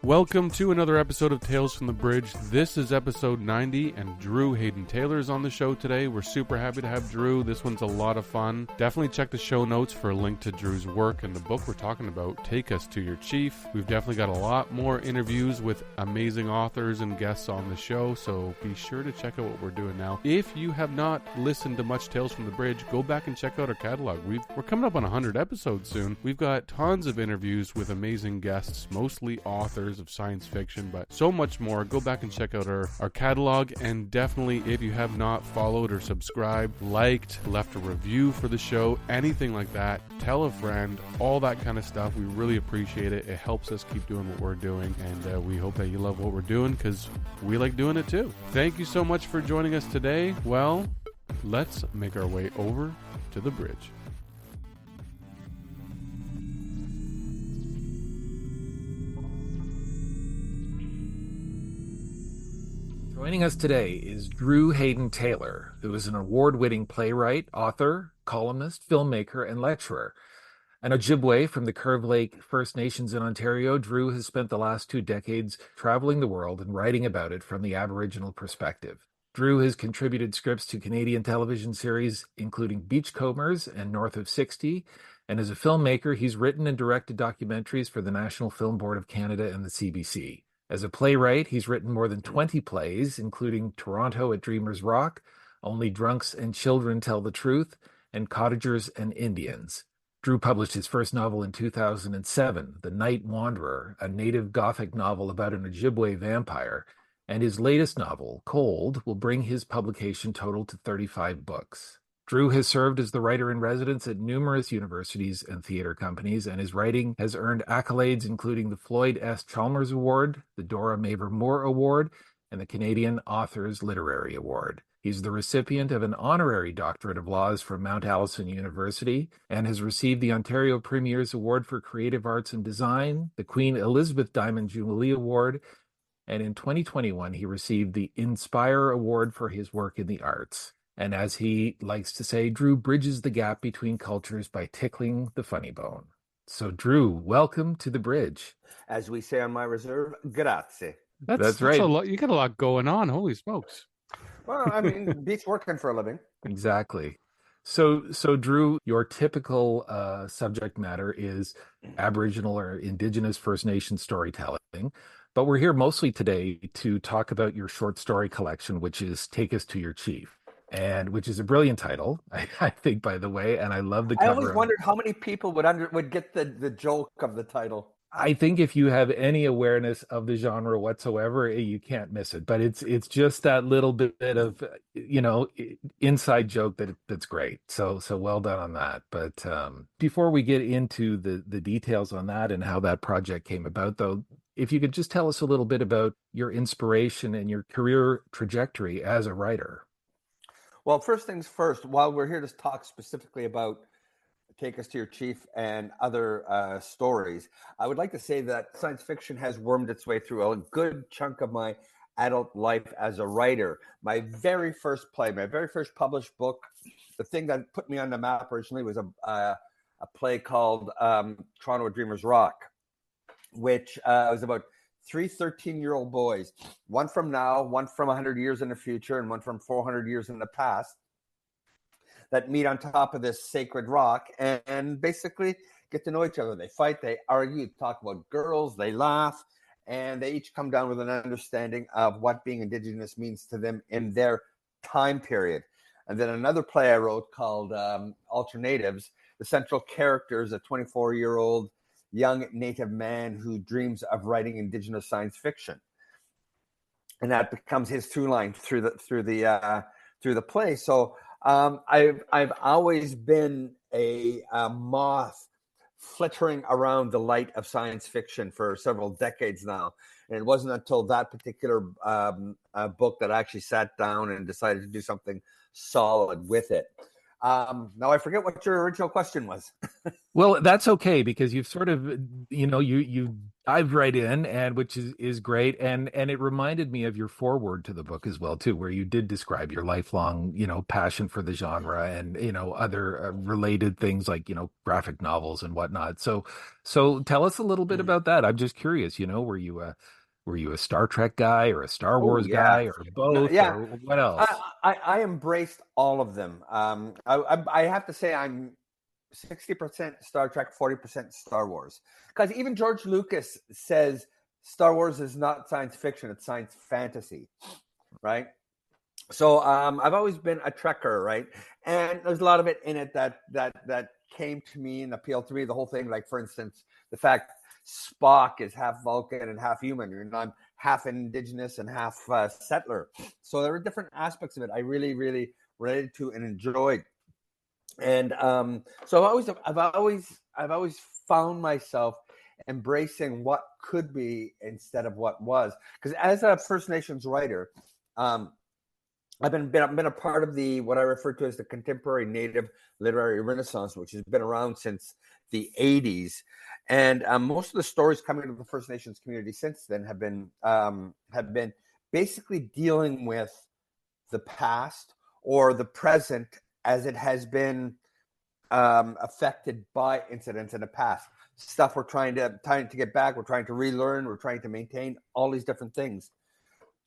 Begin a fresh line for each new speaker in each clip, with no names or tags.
Welcome to another episode of Tales from the Bridge. This is episode 90, and Drew Hayden Taylor is on the show today. We're super happy to have Drew. This one's a lot of fun. Definitely check the show notes for a link to Drew's work and the book we're talking about, Take Us to Your Chief. We've definitely got a lot more interviews with amazing authors and guests on the show, so be sure to check out what we're doing now. If you have not listened to much Tales from the Bridge, go back and check out our catalog. We're coming up on 100 episodes soon. We've got tons of interviews with amazing guests, mostly authors of science fiction, but so much more. Go back and check out our catalog, and definitely, if you have not followed or subscribed, liked, left a review for the show, anything like that, tell a friend, all that kind of stuff. We really appreciate it. It helps us keep doing what we're doing, and we hope that you love what we're doing, because we like doing it too. Thank you so much for joining us today. Well, let's make our way over to the bridge.
Joining us today is Drew Hayden Taylor, who is an award-winning playwright, author, columnist, filmmaker, and lecturer. An Ojibwe from the Curve Lake First Nations in Ontario, Drew has spent the last 2 decades traveling the world and writing about it from the Aboriginal perspective. Drew has contributed scripts to Canadian television series, including Beachcombers and North of 60, and as a filmmaker, he's written and directed documentaries for the National Film Board of Canada and the CBC. As a playwright, he's written more than 20 plays, including Toronto at Dreamers Rock, Only Drunks and Children Tell the Truth, and Cottagers and Indians. Drew published his first novel in 2007, The Night Wanderer, a native Gothic novel about an Ojibwe vampire, and his latest novel, Cold, will bring his publication total to 35 books. Drew has served as the writer-in-residence at numerous universities and theater companies, and his writing has earned accolades including the Floyd S. Chalmers Award, the Dora Maver Moore Award, and the Canadian Authors Literary Award. He's the recipient of an honorary doctorate of laws from Mount Allison University and has received the Ontario Premier's Award for Creative Arts and Design, the Queen Elizabeth Diamond Jubilee Award, and in 2021 he received the Inspire Award for his work in the arts. And as he likes to say, Drew bridges the gap between cultures by tickling the funny bone. So, Drew, welcome to the bridge.
As we say on my reserve, grazie.
That's right.
A lot, you got a lot going on. Holy smokes.
Well, I mean, beats working for a living.
Exactly. So, Drew, your typical subject matter is Aboriginal or Indigenous First Nation storytelling. But we're here mostly today to talk about your short story collection, which is Take Us to Your Chief. And which is a brilliant title, I think, by the way, and I love the cover.
I always wondered how many people would get the joke of the title.
I think if you have any awareness of the genre whatsoever, you can't miss it. But it's just that little bit of inside joke that's great. So well done on that. But before we get into the details on that and how that project came about, though, if you could just tell us a little bit about your inspiration and your career trajectory as a writer.
Well, first things first, while we're here to talk specifically about Take Us to Your Chief and other stories, I would like to say that science fiction has wormed its way through a good chunk of my adult life as a writer. My very first play, my very first published book, the thing that put me on the map originally was a play called Toronto at Dreamers Rock, which was about 3 13-year-old boys, one from now, one from 100 years in the future, and one from 400 years in the past, that meet on top of this sacred rock and basically get to know each other. They fight, they argue, talk about girls, they laugh, and they each come down with an understanding of what being Indigenous means to them in their time period. And then another play I wrote called Alternatives. The central character is a 24-year-old young Native man who dreams of writing Indigenous science fiction, and that becomes his through line through the play. So I've always been a moth flittering around the light of science fiction for several decades now, and it wasn't until that particular book that I actually sat down and decided to do something solid with it. Now I forget what your original question was.
Well, that's okay because you've sort of, you dive right in, and which is great, and it reminded me of your foreword to the book as well too, where you did describe your lifelong, passion for the genre and other related things like graphic novels and whatnot. So tell us a little bit about that. I'm just curious. Were you a Star Trek guy or a Star
Oh
Wars
yeah,
guy or
no,
both
yeah.
or what else?
I embraced all of them. I have to say I'm 60% Star Trek, 40% Star Wars. Because even George Lucas says Star Wars is not science fiction; it's science fantasy, right? So I've always been a Trekker, right? And there's a lot of it in it that came to me and appealed to me. The whole thing, like for instance, the fact Spock is half Vulcan and half human, and I'm half indigenous and half settler. So there were different aspects of it I really, really related to and enjoyed. And so I've always found myself embracing what could be instead of what was. Because as a First Nations writer, I've been a part of the what I refer to as the contemporary Native literary renaissance, which has been around since the '80s, and most of the stories coming to the First Nations community since then have been basically dealing with the past or the present as it has been affected by incidents in the past. Stuff we're trying to get back, we're trying to relearn, we're trying to maintain all these different things.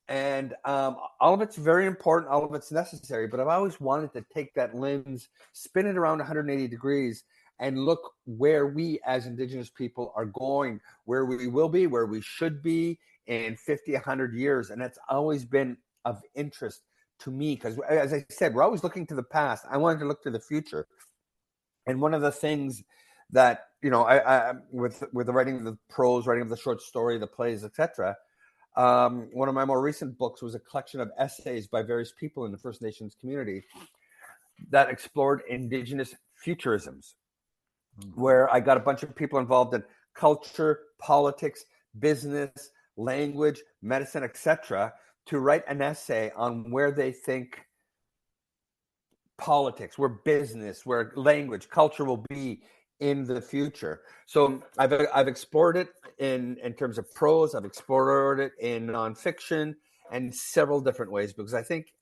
And all of it's very important, all of it's necessary, but I've always wanted to take that lens, spin it around 180 degrees, and look where we as Indigenous people are going, where we will be, where we should be in 50, 100 years. And that's always been of interest to me because, as I said, we're always looking to the past. I wanted to look to the future. And one of the things that, I with the writing of the prose, writing of the short story, the plays, etc., one of my more recent books was a collection of essays by various people in the First Nations community that explored Indigenous futurisms, where I got a bunch of people involved in culture, politics, business, language, medicine, etc., to write an essay on where they think politics, where business, where language, culture will be in the future. So I've explored it in terms of prose. I've explored it in nonfiction and several different ways because I think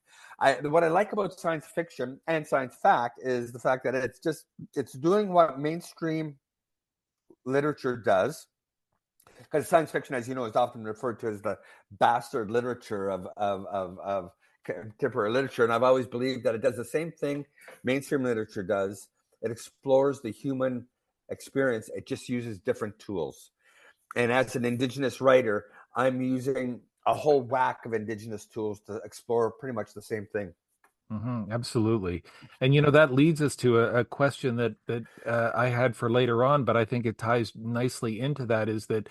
what I like about science fiction and science fact is the fact that it's doing what mainstream literature does. Because science fiction, as you know, is often referred to as the bastard literature of contemporary literature. And I've always believed that it does the same thing mainstream literature does. It explores the human experience. It just uses different tools. And as an Indigenous writer, I'm using a whole whack of Indigenous tools to explore pretty much the same thing.
Absolutely. And that leads us to a question that I had for later on, but I think it ties nicely into that, is that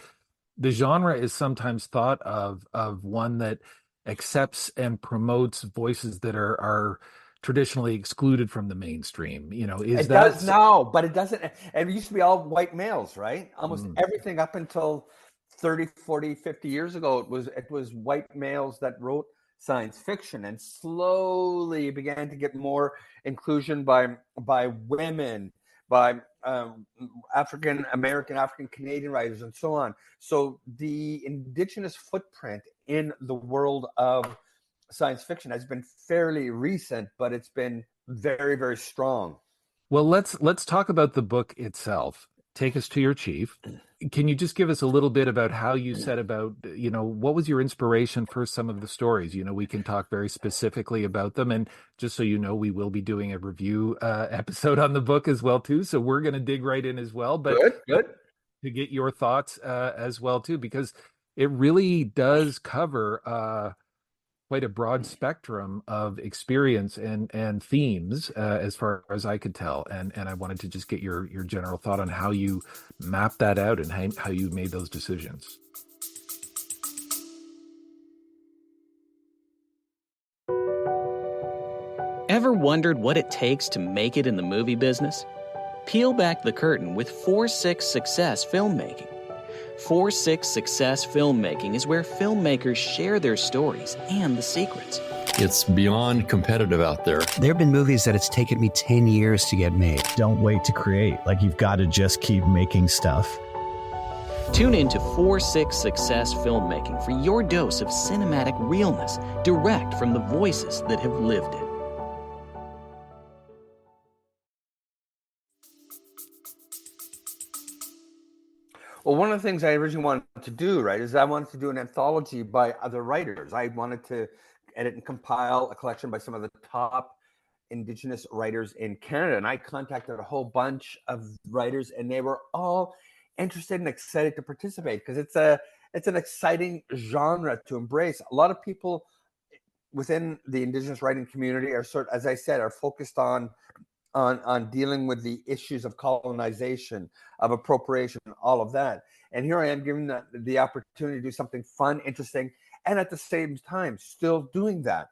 the genre is sometimes thought of one that accepts and promotes voices that are traditionally excluded from the mainstream. Is
It does
that
now, but it doesn't. And it used to be all white males, right? Almost
Mm,
everything up until 30, 40, 50 years ago, it was white males that wrote science fiction, and slowly began to get more inclusion by women, by African American, African Canadian writers, and so on. So the Indigenous footprint in the world of science fiction has been fairly recent, but it's been very, very strong.
Well, let's talk about the book itself. Take us to your chief. Can you just give us a little bit about how you set about, what was your inspiration for some of the stories? We can talk very specifically about them. And just so you know, we will be doing a review episode on the book as well, too. So we're going to dig right in as well. But
Good, good.
to get your thoughts as well, too, because it really does cover quite a broad spectrum of experience and themes as far as I could tell. And I wanted to just get your general thought on how you mapped that out and how you made those decisions.
Ever wondered what it takes to make it in the movie business? Peel back the curtain with 4-6 Success Filmmaking. 4-6 Success Filmmaking is where filmmakers share their stories and the secrets.
It's beyond competitive out there.
There have been movies that it's taken me 10 years to get made.
Don't wait to create. Like, you've got to just keep making stuff.
Tune in to 4-6 Success Filmmaking for your dose of cinematic realness, direct from the voices that have lived it.
Well, one of the things I originally wanted to do, right, is I wanted to do an anthology by other writers. I wanted to edit and compile a collection by some of the top Indigenous writers in Canada. And I contacted a whole bunch of writers, and they were all interested and excited to participate because it's an exciting genre to embrace. A lot of people within the Indigenous writing community are as I said, are focused on dealing with the issues of colonization, of appropriation, all of that. And here I am given the opportunity to do something fun, interesting, and at the same time still doing that.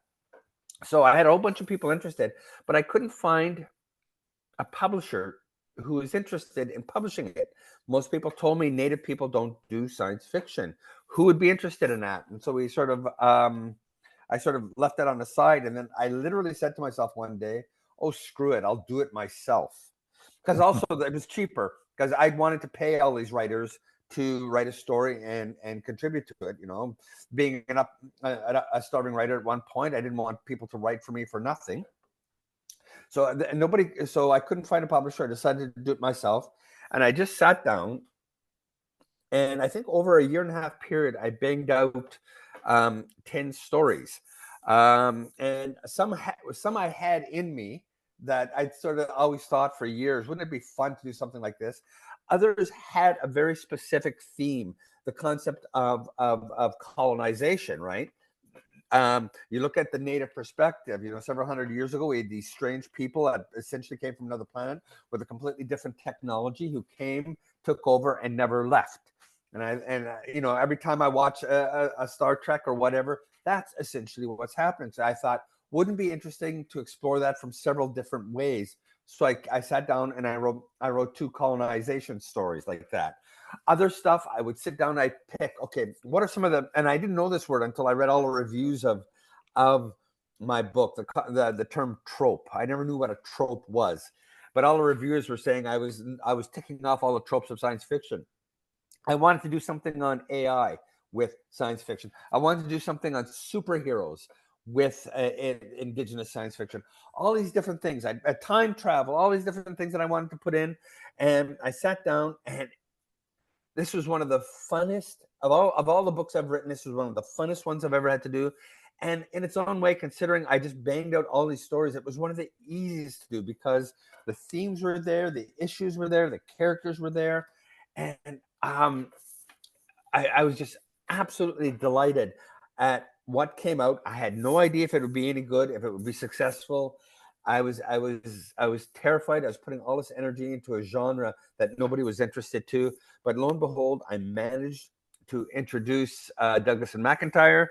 So I had a whole bunch of people interested, but I couldn't find a publisher who is interested in publishing it. Most people told me Native people don't do science fiction. Who would be interested in that? And so I sort of left that on the side. And then I literally said to myself one day, oh, screw it, I'll do it myself. Because also it was cheaper, because I wanted to pay all these writers to write a story and contribute to it. You know, being a starving writer at one point, I didn't want people to write for me for nothing. So I couldn't find a publisher. I decided to do it myself. And I just sat down, and I think over a 1.5 year period, I banged out 10 stories. And some I had in me that I'd sort of always thought for years, wouldn't it be fun to do something like this? Others had a very specific theme, the concept of colonization, right? You look at the Native perspective, you know, several hundred years ago, we had these strange people that essentially came from another planet with a completely different technology who came, took over, and never left. And you know, every time I watch a Star Trek or whatever, that's essentially what's happening. So I thought, wouldn't it be interesting to explore that from several different ways? So I sat down and I wrote 2 colonization stories like that. Other stuff, I would sit down, I pick, okay, what are some of the, and I didn't know this word until I read all the reviews of my book, the term trope. I never knew what a trope was, but all the reviewers were saying I was ticking off all the tropes of science fiction. I wanted to do something on AI with science fiction. I wanted to do something on superheroes with Indigenous science fiction. All these different things. Time travel, all these different things that I wanted to put in. And I sat down, and this was one of the funnest of all the books I've written. This was one of the funnest ones I've ever had to do. And in its own way, considering I just banged out all these stories, it was one of the easiest to do because the themes were there, the issues were there, the characters were there. And I was just absolutely delighted at what came out. I had no idea if it would be any good, if it would be successful. I was terrified. I was putting all this energy into a genre that nobody was interested to. But lo and behold, I managed to introduce Douglas and McIntyre,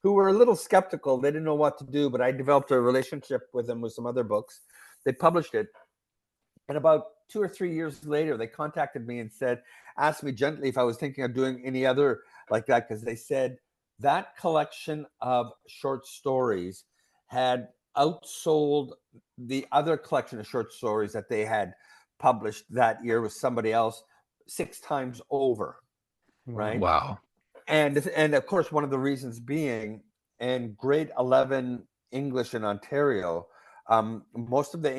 who were a little skeptical. They didn't know what to do, but I developed a relationship with them with some other books. They published it. And about 2 or 3 years later, they contacted me and asked me gently if I was thinking of doing any other like that, because they said that collection of short stories had outsold the other collection of short stories that they had published that year with somebody else 6 times over, right?
Wow.
And of course, one of the reasons being, in grade 11 English in Ontario, most of the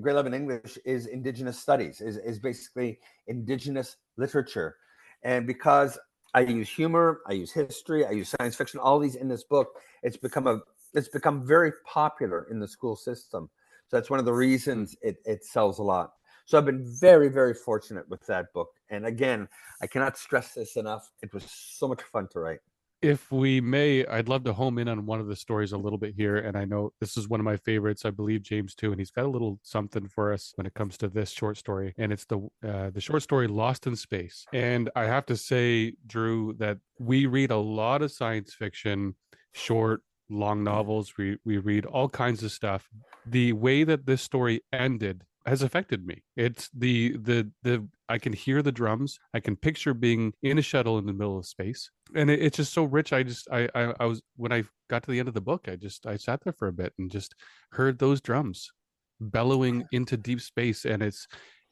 grade 11 English is Indigenous studies, is basically Indigenous literature. And because I use humor, I use history, I use science fiction, all these in this book, it's become very popular in the school system. So that's one of the reasons it sells a lot. So I've been very, very fortunate with that book. And again, I cannot stress this enough. It was so much fun to write.
If we may, I'd love to home in on one of the stories a little bit here. And I know this is one of my favorites. I believe James too, and he's got a little something for us when it comes to this short story. And it's the short story Lost in Space. And I have to say, Drew, that we read a lot of science fiction, short, long novels. We read all kinds of stuff. The way that this story ended has affected me. It's the I can hear the drums. I can picture being in a shuttle in the middle of space, and it's just so rich. I was when I got to the end of the book, I sat there for a bit and just heard those drums bellowing into deep space, and it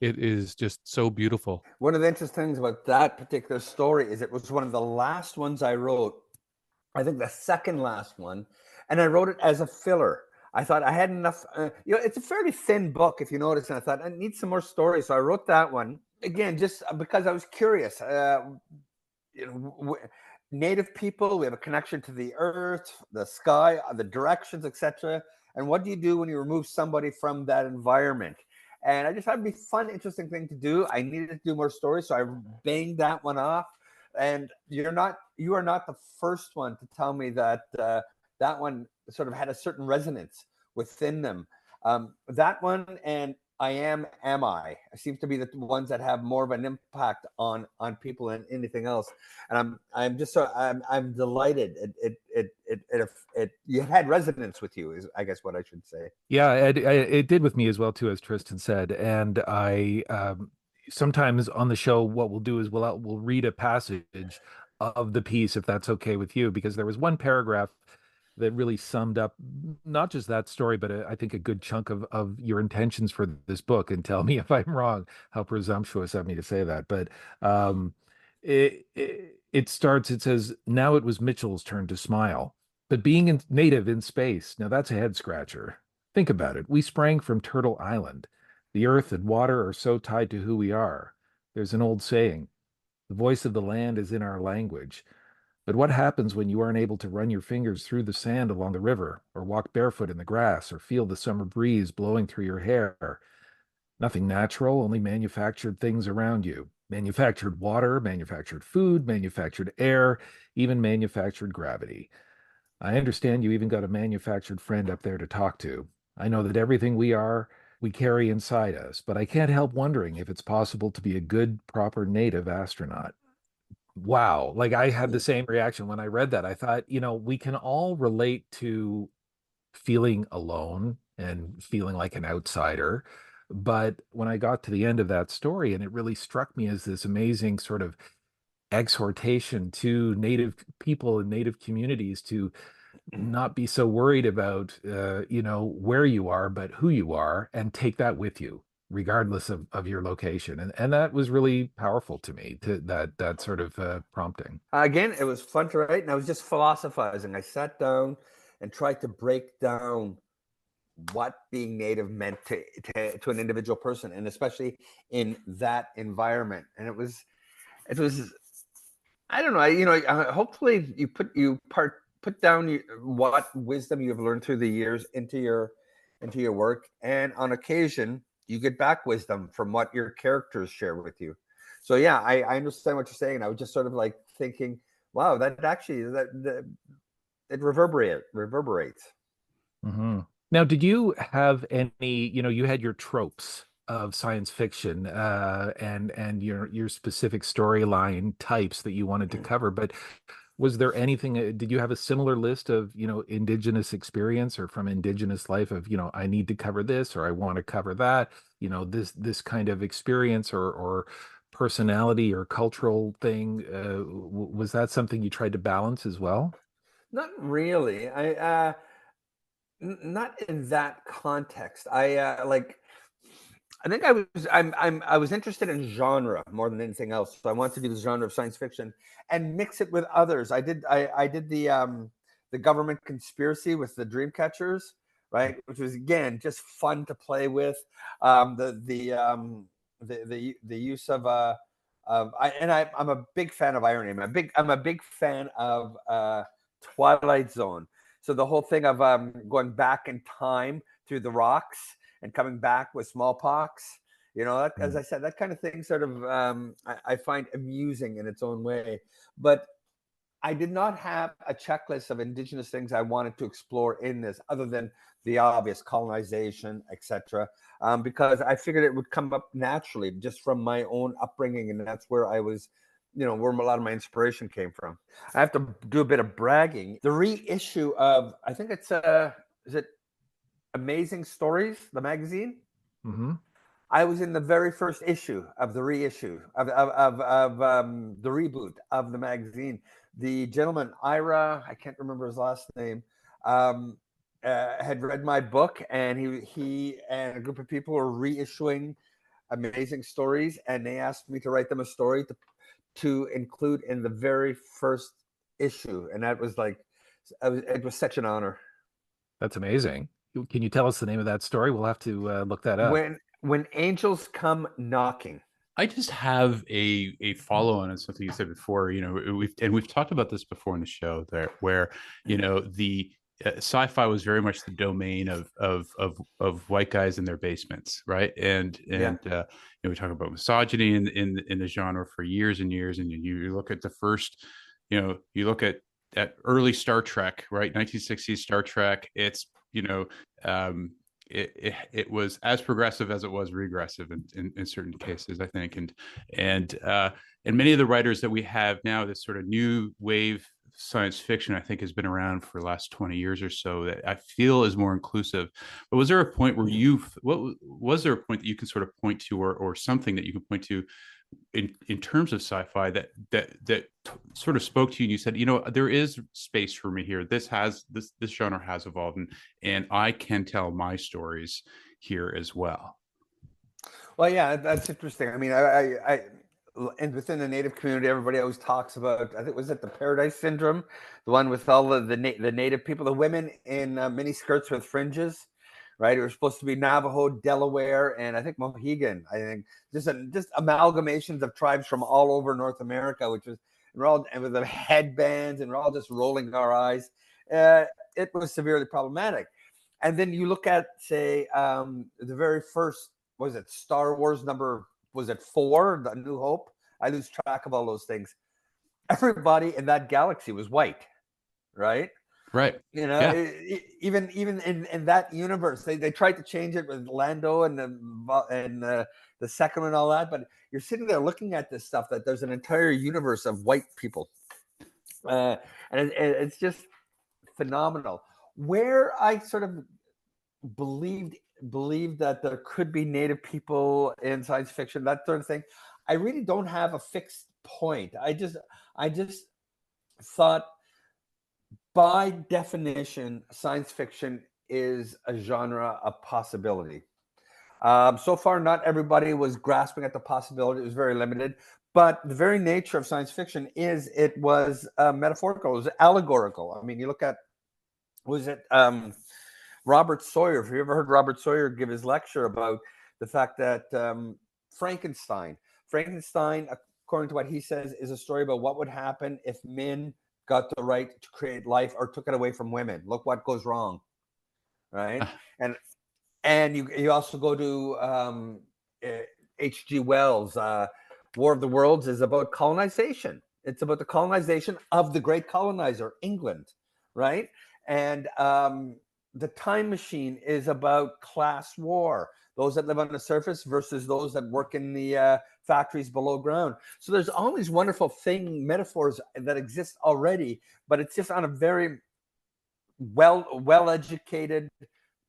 is just so beautiful.
One of the interesting things about that particular story is it was one of the last ones I wrote. I think the second last one, and I wrote it as a filler. I thought I had enough. It's a fairly thin book, if you notice, and I thought I need some more stories, so I wrote that one again, just because I was curious. Native people, we have a connection to the earth, the sky, the directions, etc. And what do you do when you remove somebody from that environment? And I just thought it'd be a fun, interesting thing to do. I needed to do more stories, so I banged that one off. And you are not the first one to tell me that that one sort of had a certain resonance within them. That one and Am I seems to be the ones that have more of an impact on people than anything else. And I'm just so I'm delighted it you had resonance with you, is I guess what I should say.
Yeah, it did with me as well too, as Tristan said. And I sometimes on the show, what we'll do is we'll read a passage of the piece, if that's okay with you, because there was one paragraph that really summed up not just that story, but I think a good chunk of your intentions for this book. And tell me if I'm wrong. How presumptuous of me to say that, but it starts. It says, "Now it was Mitchell's turn to smile." But being native in space, now that's a head scratcher. Think about it. We sprang from Turtle Island. The earth and water are so tied to who we are. There's an old saying, the voice of the land is in our language. But what happens when you aren't able to run your fingers through the sand along the river, or walk barefoot in the grass, or feel the summer breeze blowing through your hair? Nothing natural, only manufactured things around you. Manufactured water, manufactured food, manufactured air, even manufactured gravity. I understand you even got a manufactured friend up there to talk to. I know that everything we are, we carry inside us, but I can't help wondering if it's possible to be a good, proper native astronaut. Wow. Like I had the same reaction when I read that. I thought, we can all relate to feeling alone and feeling like an outsider. But when I got to the end of that story, and it really struck me as this amazing sort of exhortation to Native people and Native communities to not be so worried about where you are, but who you are, and take that with you regardless of your location. And that was really powerful to me, to that sort of prompting.
Again, it was fun to write, and I was just philosophizing. I sat down and tried to break down what being native meant to an individual person, and especially in that environment. And it was I don't know, hopefully you put down what wisdom you've learned through the years into your work, and on occasion you get back wisdom from what your characters share with you. So yeah, I understand what you're saying. I was just sort of like thinking, wow, that actually it reverberates.
Mm-hmm. Now, did you have any, you had your tropes of science fiction and your specific storyline types that you wanted to cover, but was there anything, did you have a similar list of, indigenous experience or from indigenous life of, I need to cover this or I want to cover that, this kind of experience or personality or cultural thing? Was that something you tried to balance as well?
Not really. Not in that context. I think I was interested in genre more than anything else. So I wanted to do the genre of science fiction and mix it with others. I did the government conspiracy with the dream catchers, right? Which was again just fun to play with. The use of I'm a big fan of irony. I'm a big fan of Twilight Zone. So the whole thing of going back in time through the rocks and coming back with smallpox, as I said, that kind of thing sort of I find amusing in its own way. But I did not have a checklist of indigenous things I wanted to explore in this, other than the obvious colonization, etc. Because I figured it would come up naturally just from my own upbringing, and that's where I was, where a lot of my inspiration came from. I have to do a bit of bragging. The reissue of, I think it's is it Amazing Stories, the magazine?
Mm-hmm.
I was in the very first issue of the reissue of the reboot of the magazine. The gentleman, Ira, I can't remember his last name, um, had read my book, and he and a group of people were reissuing amazing stories, and they asked me to write them a story to include in the very first issue, and that was like, it was such an honor.
That's amazing. Can you tell us the name of that story? We'll have to look that up.
When angels come knocking.
I just have a follow on something you said before. We've talked about this before in the show there, where the sci-fi was very much the domain of white guys in their basements, right? And we talk about misogyny in the genre for years and years. And you look at the first, you look at early Star Trek, right? 1960s Star Trek. It's it was as progressive as it was regressive in certain cases, I think, and many of the writers that we have now, this sort of new wave science fiction, I think, has been around for the last 20 years or so, that I feel is more inclusive. But was there a point where was there a point that you can sort of point to, or something that you can point to in terms of sci-fi that sort of spoke to you, and you said, there is space for me here. This genre has evolved, and I can tell my stories here as well?
Well, yeah, that's interesting. I mean, I and within the Native community, everybody always talks about, I think, was it the Paradise Syndrome, the one with all the Native people, the women in mini skirts with fringes, right? It was supposed to be Navajo, Delaware, and I think Mohegan. I think just amalgamations of tribes from all over North America, which was, and with the headbands, and we're all just rolling our eyes. It was severely problematic. And then you look at, say, the very first, was it Star Wars number? Was it 4, The New Hope? I lose track of all those things. Everybody in that galaxy was white, right?
Right.
Even in that universe, they tried to change it with Lando and the second and all that. But you're sitting there looking at this stuff, that there's an entire universe of white people, and it's just phenomenal. Where I sort of believed that there could be Native people in science fiction, that sort of thing, I really don't have a fixed point. I just thought, by definition, science fiction is a genre of possibility. So far, not everybody was grasping at the possibility. It was very limited. But the very nature of science fiction is it was metaphorical, it was allegorical. I mean, you look at, was it Robert Sawyer? Have you ever heard Robert Sawyer give his lecture about the fact that Frankenstein, according to what he says, is a story about what would happen if men got the right to create life or took it away from women? Look what goes wrong, right? And you also go to H.G. Wells. War of the Worlds is about colonization. It's about the colonization of the great colonizer, England, right? And the Time Machine is about class war, those that live on the surface versus those that work in the factories below ground. So there's all these wonderful metaphors that exist already, but it's just on a very well-educated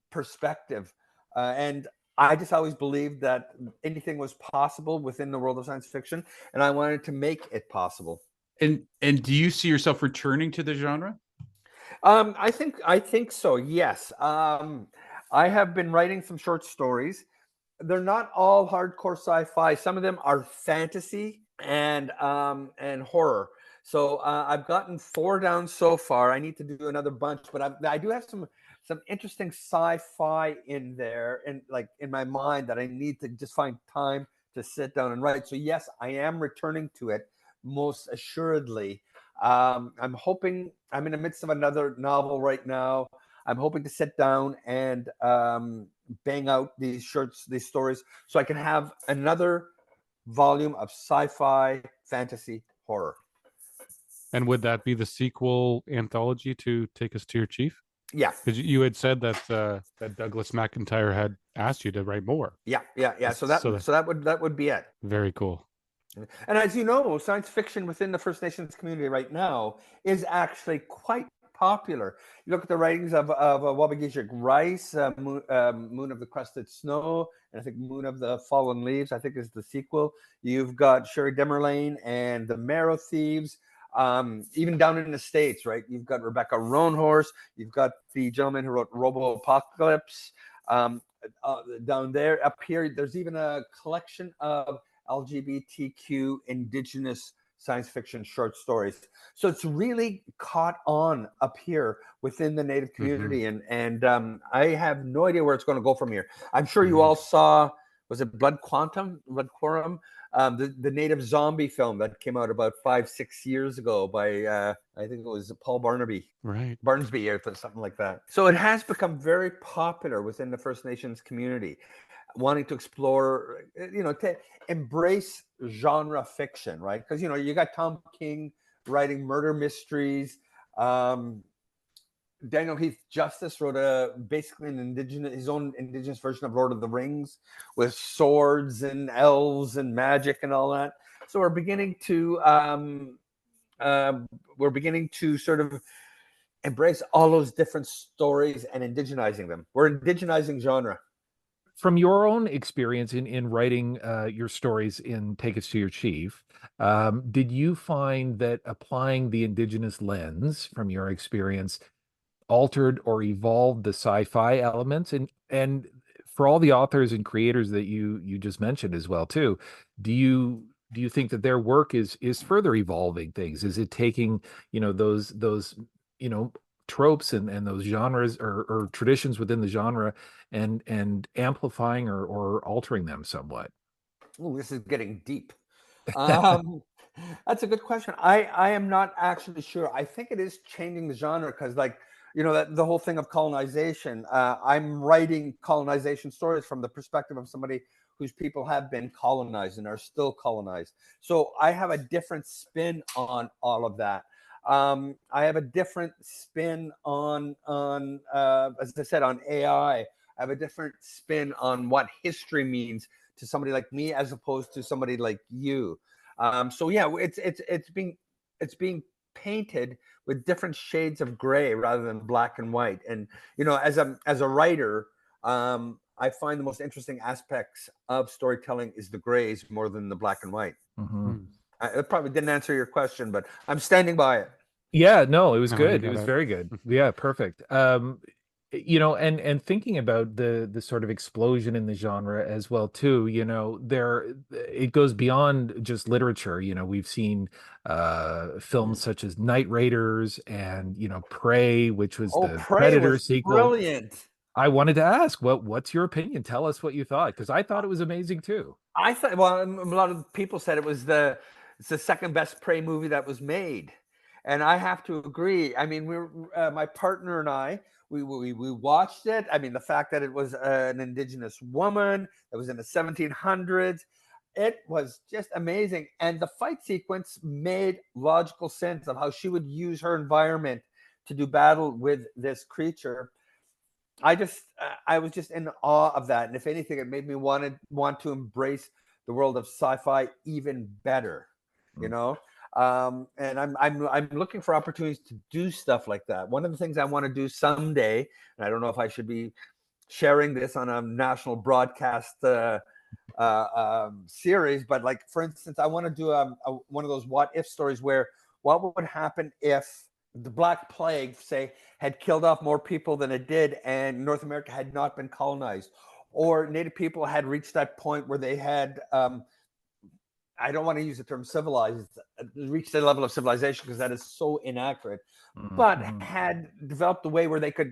perspective. And I just always believed that anything was possible within the world of science fiction, and I wanted to make it possible.
And do you see yourself returning to the genre?
I think so. Yes. I have been writing some short stories. They're not all hardcore sci-fi. Some of them are fantasy and horror. So I've gotten 4 down so far. I need to do another bunch, but I do have some interesting sci-fi in there, and like in my mind, that I need to just find time to sit down and write. So yes, I am returning to it, most assuredly. I'm hoping, I'm in the midst of another novel right now. I'm hoping to sit down and bang out these stories, so I can have another volume of sci-fi, fantasy, horror.
And would that be the sequel anthology to Take Us to Your Chief?
Yeah,
because you had said that that Douglas McIntyre had asked you to write more.
Yeah. So that would be it.
Very cool.
And as you know, science fiction within the First Nations community right now is actually quite popular. You look at the writings of Wabagishick Rice, Moon of the Crusted Snow, and I think Moon of the Fallen Leaves, I think is the sequel. You've got Sherry Demerlane and the Marrow Thieves. Even down in the States, right? You've got Rebecca Roanhorse. You've got the gentleman who wrote Robo Apocalypse. Down there, up here, there's even a collection of LGBTQ Indigenous science fiction short stories. So it's really caught on up here within the Native community, and I have no idea where it's going to go from here. I'm sure you all saw, was it Blood Quantum, the Native zombie film that came out about 5-6 years ago by I think it was Paul Barnaby, Barnsby, or something like that. So it has become very popular within the First Nations community, wanting to explore, to embrace genre fiction, right? Because you got Tom King writing murder mysteries. Daniel Heath Justice wrote basically his own indigenous version of Lord of the Rings with swords and elves and magic and all that. So we're beginning to sort of embrace all those different stories and indigenizing them. We're indigenizing genre.
From your own experience in writing your stories in Take Us to Your Chief, did you find that applying the Indigenous lens from your experience altered or evolved the sci-fi elements? And for all the authors and creators that you just mentioned as well too, do you think that their work is further evolving things? Is it taking those tropes and those genres or traditions within the genre and amplifying or altering them somewhat?
Oh, this is getting deep. That's a good question. I am not actually sure. I think it is changing the genre because, that the whole thing of colonization. I'm writing colonization stories from the perspective of somebody whose people have been colonized and are still colonized. So I have a different spin on all of that. I have a different spin on as I said, on AI. I have a different spin on what history means to somebody like me as opposed to somebody like you. So yeah, it's being painted with different shades of gray rather than black and white. And as a writer, I find the most interesting aspects of storytelling is the grays more than the black and white. I probably didn't answer your question, but I'm standing by it.
Yeah, no, it was
No,
good. It was very good. Yeah, perfect. And thinking about the sort of explosion in the genre as well too, it goes beyond just literature. We've seen films such as Night Raiders and Prey, which was the
Prey
Predator
was
sequel.
Brilliant.
I wanted to ask, what's your opinion? Tell us what you thought, because I thought it was amazing too.
I thought, well, a lot of people said it's the second best Prey movie that was made, and I have to agree. I mean, my partner and I, we watched it. I mean, the fact that it was an Indigenous woman that was in the 1700s, it was just amazing, and the fight sequence made logical sense of how she would use her environment to do battle with this creature. I was just in awe of that, and if anything, it made me want to embrace the world of sci-fi even better. And I'm looking for opportunities to do stuff like that. One of the things I want to do someday, and I don't know if I should be sharing this on a national broadcast series, but for instance, I want to do one of those what if stories where what would happen if the Black Plague, say, had killed off more people than it did, and North America had not been colonized, or Native people had reached that point where they had, I don't want to use the term civilized, reached a level of civilization because that is so inaccurate, but had developed a way where they could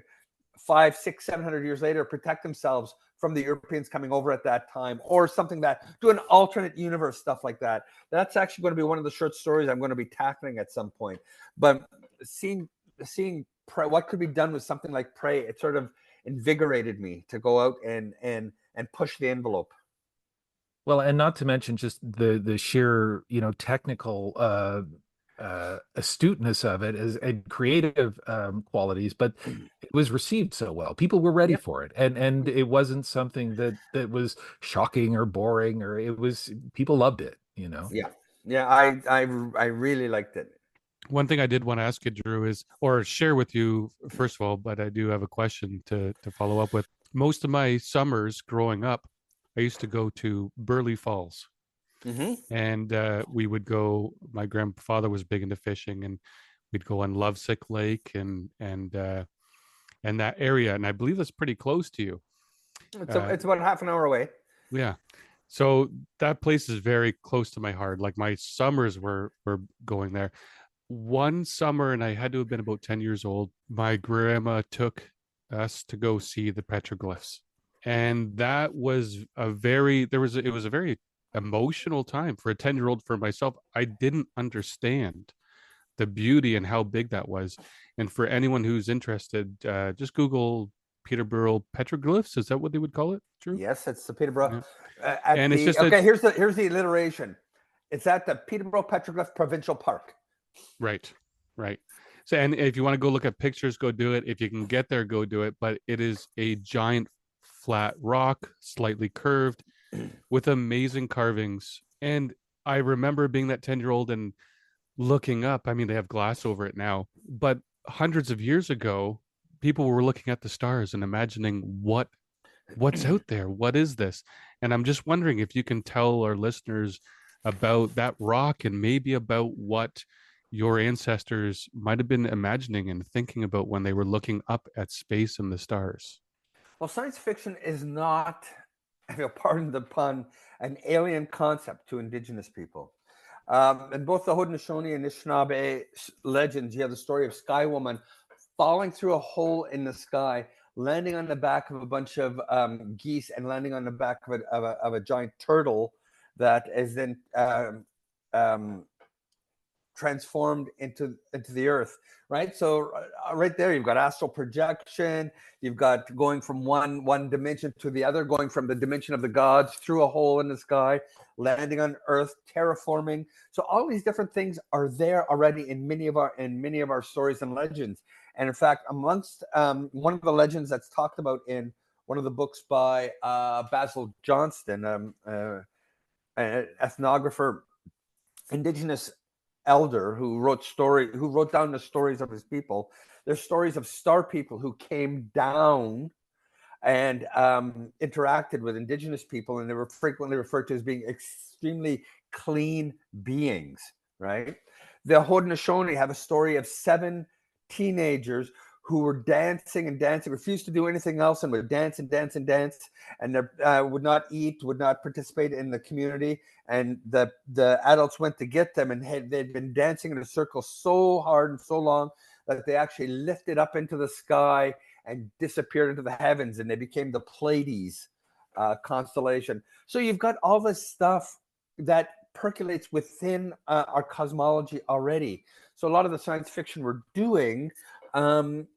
500, 600, 700 years later protect themselves from the Europeans coming over at that time, or something that do an alternate universe, stuff like that. That's actually going to be one of the short stories I'm going to be tackling at some point. But seeing Prey, what could be done with something like Prey, it sort of invigorated me to go out and push the envelope.
Well, and not to mention just the sheer technical astuteness of it and creative qualities, but it was received so well. People were ready for it, and it wasn't something that was shocking or boring, or it was, people loved it.
Yeah, I really liked it.
One thing I did want to ask you, Drew, is, or share with you, first of all, but I do have a question to follow up with. Most of my summers growing up, I used to go to Burley Falls,
Mm-hmm.
and we would go. My grandfather was big into fishing, and we'd go on Lovesick Lake and that area, and I believe that's pretty close to you.
It's about half an hour away.
Yeah. So that place is very close to my heart. Like my summers were going there. One summer, and I had to have been about 10 years old, my grandma took us to go see the petroglyphs. And that was it was a very emotional time for a 10-year-old. For myself, I didn't understand the beauty and how big that was. And for anyone who's interested, just Google Peterborough petroglyphs. Is that what they would call it, Drew?
Yes, it's the Peterborough.
Yeah. And it's just
okay. Here's the alliteration. It's at the Peterborough Petroglyph Provincial Park.
Right. So, and if you want to go look at pictures, go do it. If you can get there, go do it. But it is a giant flat rock, slightly curved, with amazing carvings. And I remember being that 10-year-old and looking up. I mean, they have glass over it now, but hundreds of years ago, people were looking at the stars and imagining what's out there. What is this? And I'm just wondering if you can tell our listeners about that rock and maybe about what your ancestors might have been imagining and thinking about when they were looking up at space and the stars.
Well, science fiction is not, pardon the pun, an alien concept to Indigenous people. In both the Haudenosaunee and Anishinaabe legends, you have the story of Sky Woman falling through a hole in the sky, landing on the back of a bunch of geese, and landing on the back of a giant turtle that is then transformed into the earth, right? So right there, you've got astral projection. You've got going from one dimension to the other, going from the dimension of the gods through a hole in the sky, landing on Earth, terraforming. So all these different things are there already in many of our stories and legends. And in fact, amongst one of the legends that's talked about in one of the books by Basil Johnston, an ethnographer, Indigenous elder who wrote down the stories of his people. There's stories of star people who came down and interacted with Indigenous people, and they were frequently referred to as being extremely clean beings, right? The Haudenosaunee have a story of 7 teenagers who were dancing and dancing, refused to do anything else, and would dance and dance and dance, and would not eat, would not participate in the community. And the adults went to get them, and they'd been dancing in a circle so hard and so long that they actually lifted up into the sky and disappeared into the heavens, and they became the Pleiades constellation. So you've got all this stuff that percolates within our cosmology already. So a lot of the science fiction we're doing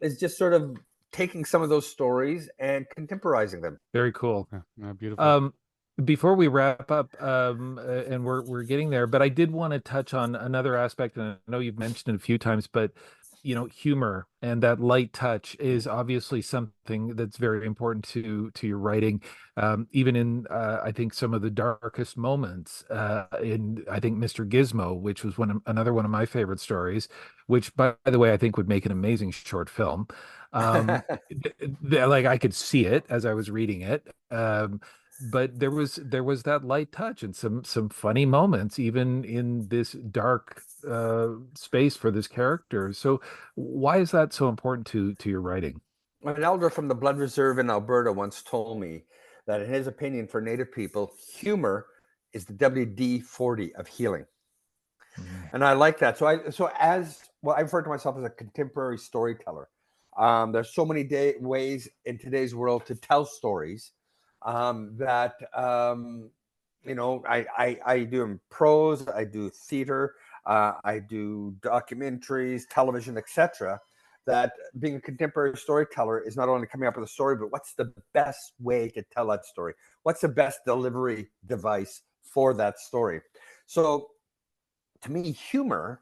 is just sort of taking some of those stories and contemporizing them.
Very cool.
Yeah, beautiful.
Before we wrap up, and we're getting there, but I did want to touch on another aspect, and I know you've mentioned it a few times, but humor and that light touch is obviously something that's very important to your writing, even in I think some of the darkest moments in, I think, Mr. Gizmo, which was another one of my favorite stories, which, by the way, I think would make an amazing short film. Like I could see it as I was reading it. But there was that light touch and some funny moments even in this dark space for this character. So why is that so important to your writing?
An elder from the Blood Reserve in Alberta once told me that, in his opinion, for Native people, humor is the WD-40 of healing. And I like that. I refer to myself as a contemporary storyteller. There's so many ways in today's world to tell stories. I do in prose, I do theater, I do documentaries, television, etc. That being a contemporary storyteller is not only coming up with a story, but what's the best way to tell that story? What's the best delivery device for that story? So to me, humor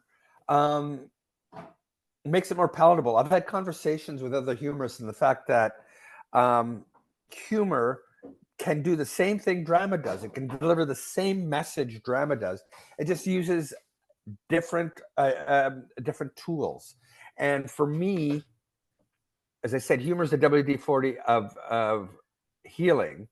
makes it more palatable. I've had conversations with other humorists, and the fact that humor can do the same thing drama does. It can deliver the same message drama does. It just uses different different tools. And for me, as I said, humor is the WD-40 of healing.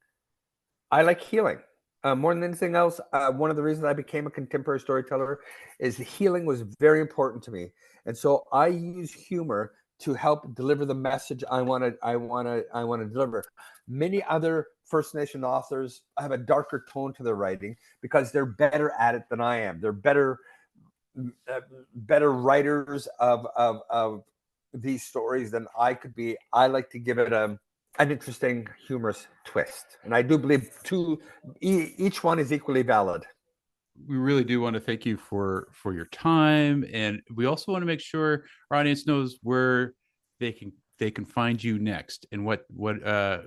I like healing. More than anything else, one of the reasons I became a contemporary storyteller is healing was very important to me, and so I use humor to help deliver the message I want to deliver. Many other First Nation authors have a darker tone to their writing because they're better at it than I am. They're better writers of these stories than I could be. I like to give it an interesting, humorous twist, and I do believe each one is equally valid.
We really do want to thank you for your time, and we also want to make sure our audience knows where they can find you next, and what might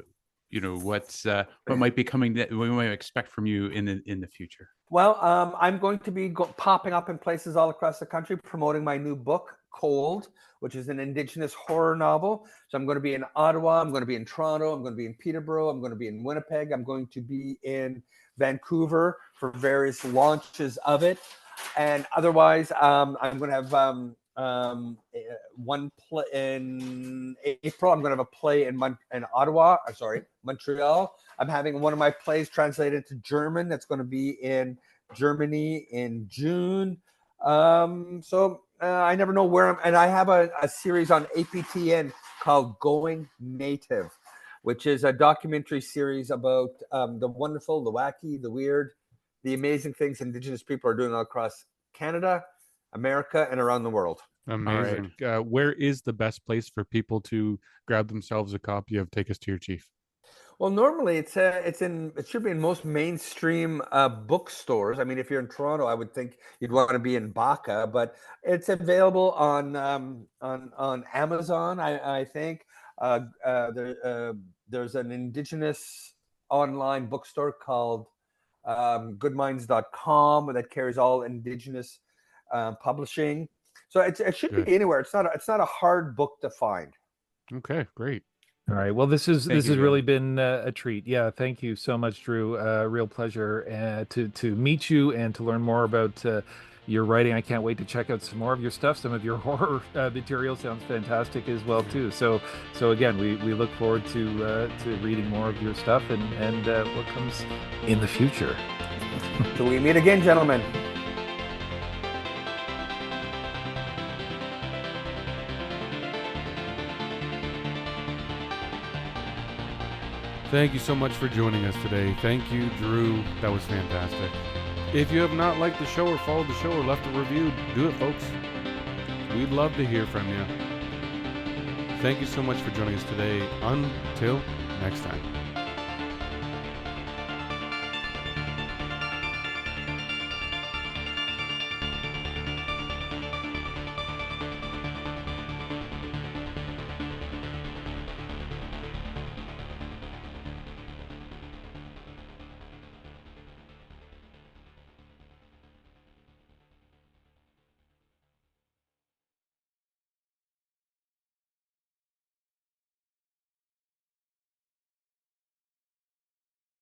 be coming that we might expect from you in the future.
Well, I'm going to be popping up in places all across the country promoting my new book, Cold, which is an Indigenous horror novel. So I'm going to be in Ottawa, I'm going to be in Toronto, I'm going to be in Peterborough, I'm going to be in Winnipeg, I'm going to be in Vancouver for various launches of it. And otherwise, I'm going to have one play in April. I'm going to have a play in Montreal. I'm having one of my plays translated to German. That's going to be in Germany in June. I never know where and I have a series on APTN called Going Native, which is a documentary series about the wonderful, the wacky, the weird, the amazing things Indigenous people are doing all across Canada, America, and around the world.
Amazing. Right. Where is the best place for people to grab themselves a copy of Take Us to Your Chief?
Well, normally it should be in most mainstream bookstores. I mean, if you're in Toronto, I would think you'd want to be in Baca, but it's available on Amazon. I think there's an Indigenous online bookstore called goodminds.com that carries all Indigenous publishing. So it should be anywhere. It's not a hard book to find.
Okay, great.
All right. Well, this has really been a treat. Yeah, thank you so much, Drew. Real pleasure to meet you and to learn more about your writing. I can't wait to check out some more of your stuff. Some of your horror material sounds fantastic as well too. So again, we look forward to reading more of your stuff and what comes in the future.
Till we meet again, gentlemen.
Thank you so much for joining us today. Thank you, Drew. That was fantastic. If you have not liked the show or followed the show or left a review, do it, folks. We'd love to hear from you. Thank you so much for joining us today. Until next time.